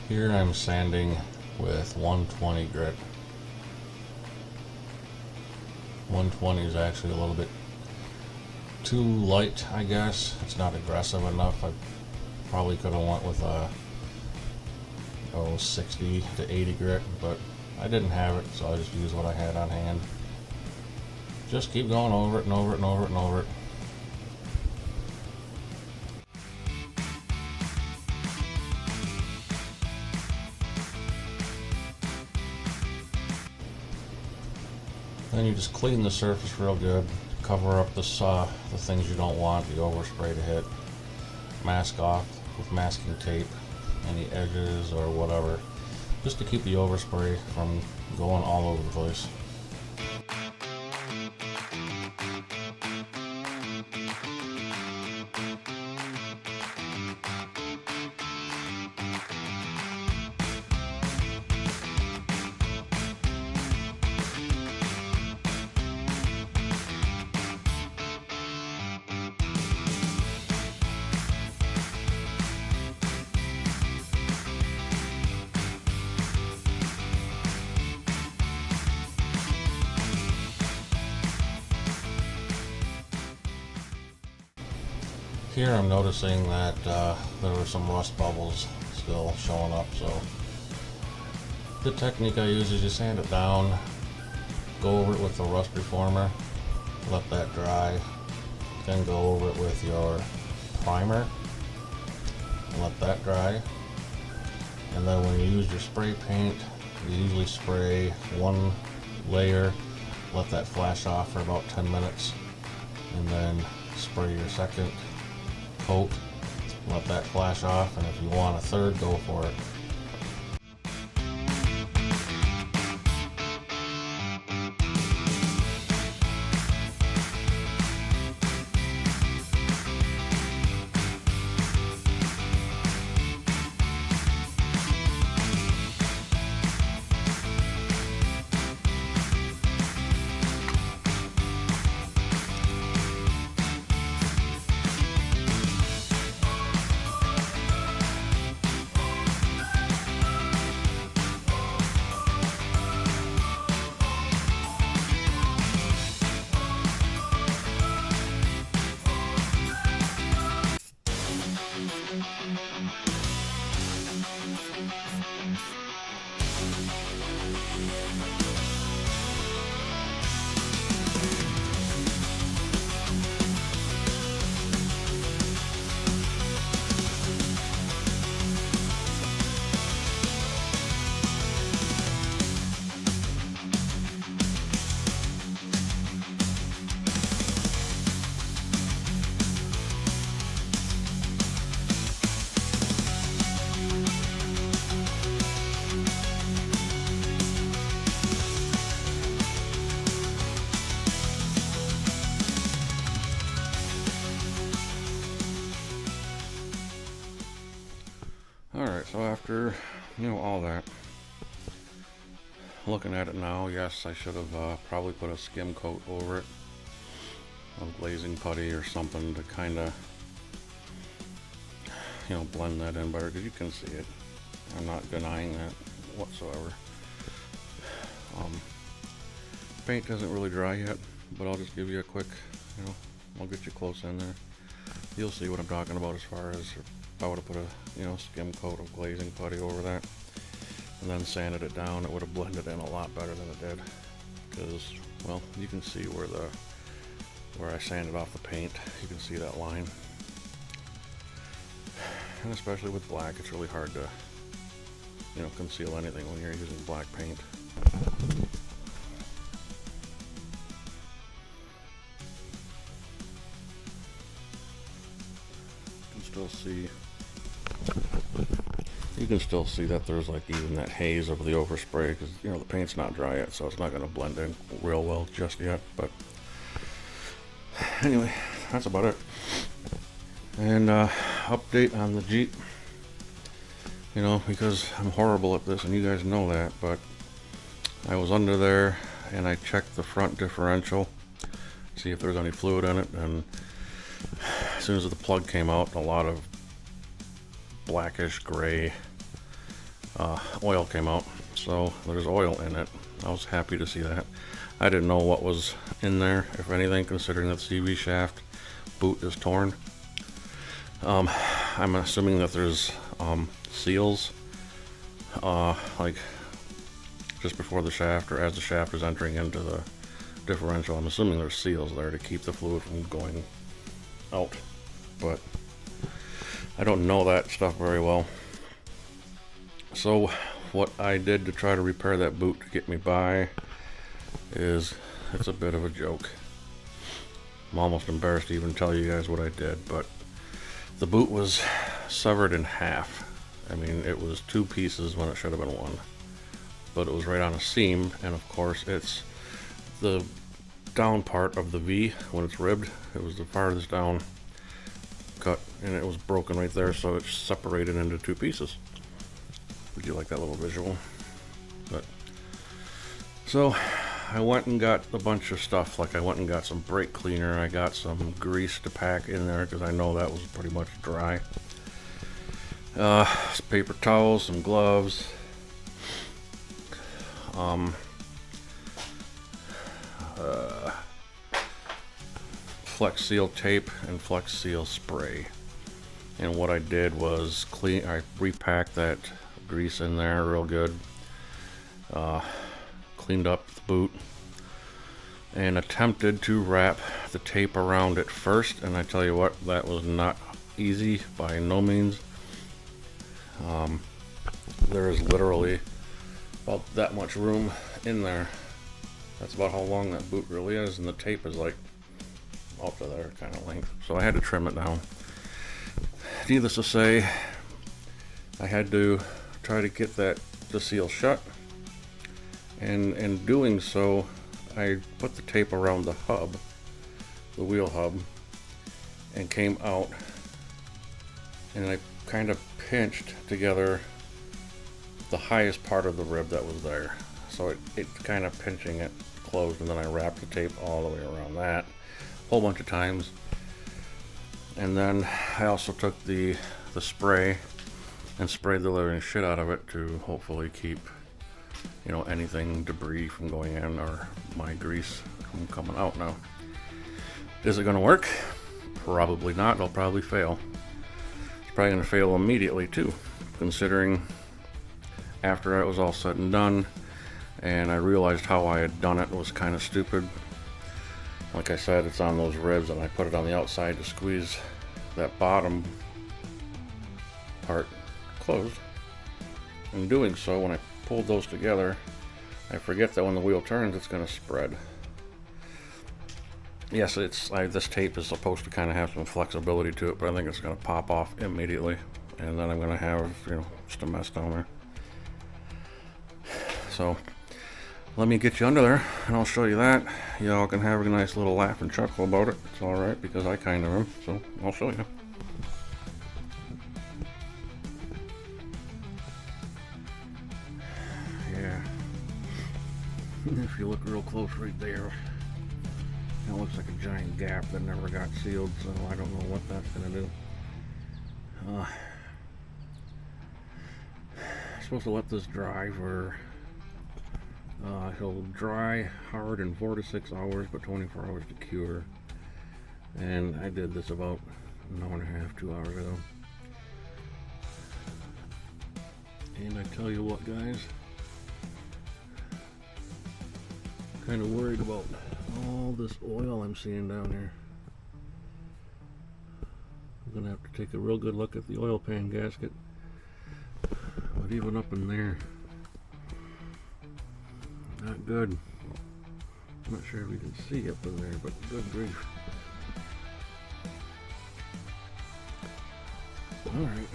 Here I'm sanding with 120 grit. 120 is actually a little bit too light, I guess. It's not aggressive enough. I probably could have went with a 60 to 80 grit, but I didn't have it, so I just used what I had on hand. Just keep going over it and over it and over it and over it. Then you just clean the surface real good, cover up the things you don't want the overspray to hit, mask off with masking tape, any edges or whatever, just to keep the overspray from going all over the place. Here I'm noticing that there were some rust bubbles still showing up, so the technique I use is you sand it down, go over it with the rust reformer, let that dry, then go over it with your primer, let that dry, and then when you use your spray paint, you usually spray one layer, let that flash off for about 10 minutes, and then spray your second coat, let that flash off, and if you want a third, go for it. Alright, so after, all that, looking at it now, yes, I should have probably put a skim coat over it of glazing putty or something to kind of, blend that in better, because you can see it. I'm not denying that whatsoever. Paint isn't really dry yet, but I'll just give you a quick, I'll get you close in there. You'll see what I'm talking about as far as if I would have put a skim coat of glazing putty over that and then sanded it down, it would have blended in a lot better than it did, because, well, you can see where I sanded off the paint, you can see that line, and especially with black, it's really hard to conceal anything when you're using black paint. You can still see that there's like even that haze over the overspray, because the paint's not dry yet, so it's not going to blend in real well just yet. But anyway, that's about it. And update on the Jeep, because I'm horrible at this and you guys know that, but I was under there and I checked the front differential, see if there's any fluid in it, and as soon as the plug came out, a lot of blackish gray oil came out. So there's oil in it. I was happy to see that. I didn't know what was in there, if anything, considering that the CV shaft boot is torn. I'm assuming that there's seals, like just before the shaft or as the shaft is entering into the differential. I'm assuming there's seals there to keep the fluid from going out, but I don't know that stuff very well. So what I did to try to repair that boot to get me by is, it's a bit of a joke. I'm almost embarrassed to even tell you guys what I did, but the boot was severed in half. I mean, it was two pieces when it should have been one, but it was right on a seam, and of course it's the down part of the V when it's ribbed. It was the farthest down cut, and it was broken right there, so it's separated into two pieces. Would you like that little visual? But so I went and got a bunch of stuff. Like I went and got some brake cleaner. I got some grease to pack in there because I know that was pretty much dry. Some paper towels, some gloves. Flex Seal tape and Flex Seal spray. And what I did was I repacked that grease in there real good, cleaned up the boot, and attempted to wrap the tape around it first, and I tell you what, that was not easy by no means. There is literally about that much room in there. That's about how long that boot really is, and the tape is like up to there kind of length, so I had to trim it down. Needless to say, I had to try to get the seal shut, and in doing so I put the tape around the hub, the wheel hub, and came out, and I kind of pinched together the highest part of the rib that was there, so it kind of pinching it closed, and then I wrapped the tape all the way around that a whole bunch of times. And then I also took the spray and sprayed the living shit out of it to hopefully keep, you know, anything debris from going in or my grease from coming out. Now, is it going to work? Probably not. It'll probably fail. It's probably going to fail immediately too, considering after it was all said and done and I realized how I had done it was kind of stupid. Like I said, it's on those ribs, and I put it on the outside to squeeze that bottom part closed. In doing so, when I pulled those together, I forget that when the wheel turns, it's going to spread. Yes, this tape is supposed to kind of have some flexibility to it, but I think it's going to pop off immediately, and then I'm going to have, you know, just a mess down there. So let me get you under there, and I'll show you that. Y'all can have a nice little laugh and chuckle about it. It's alright, because I kind of am, so I'll show you. Yeah. If you look real close right there, it looks like a giant gap that never got sealed, so I don't know what that's going to do. I'm supposed to let this dry for it'll dry hard in 4 to 6 hours, but 24 hours to cure. And I did this about an hour and a half, 2 hours ago. And I tell you what, guys, I'm kind of worried about all this oil I'm seeing down here. I'm gonna have to take a real good look at the oil pan gasket. But even up in there, not good. I'm not sure if you can see up in there, but good grief. Alright.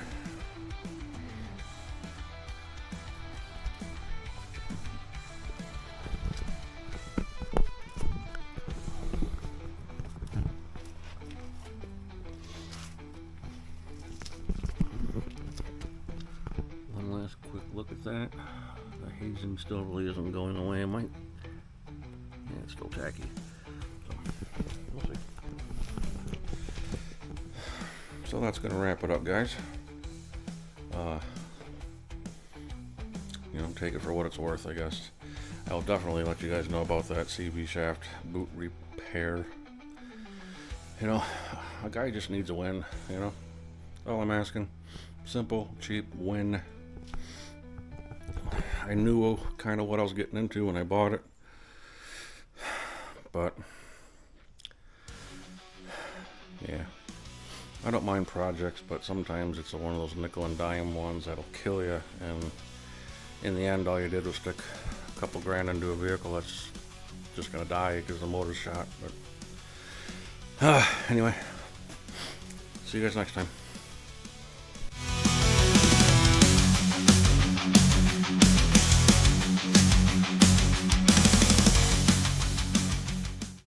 One last quick look at that. The hazing still really isn't going away. It might. Yeah, it's still tacky. So, we'll see. So that's going to wrap it up, guys. take it for what it's worth, I guess. I'll definitely let you guys know about that CV shaft boot repair. You know, a guy just needs a win, you know? All I'm asking. Simple, cheap win. I knew kind of what I was getting into when I bought it. But, yeah. I don't mind projects, but sometimes it's one of those nickel and dime ones that'll kill you. And in the end, all you did was stick a couple grand into a vehicle that's just going to die because the motor's shot. But anyway, see you guys next time.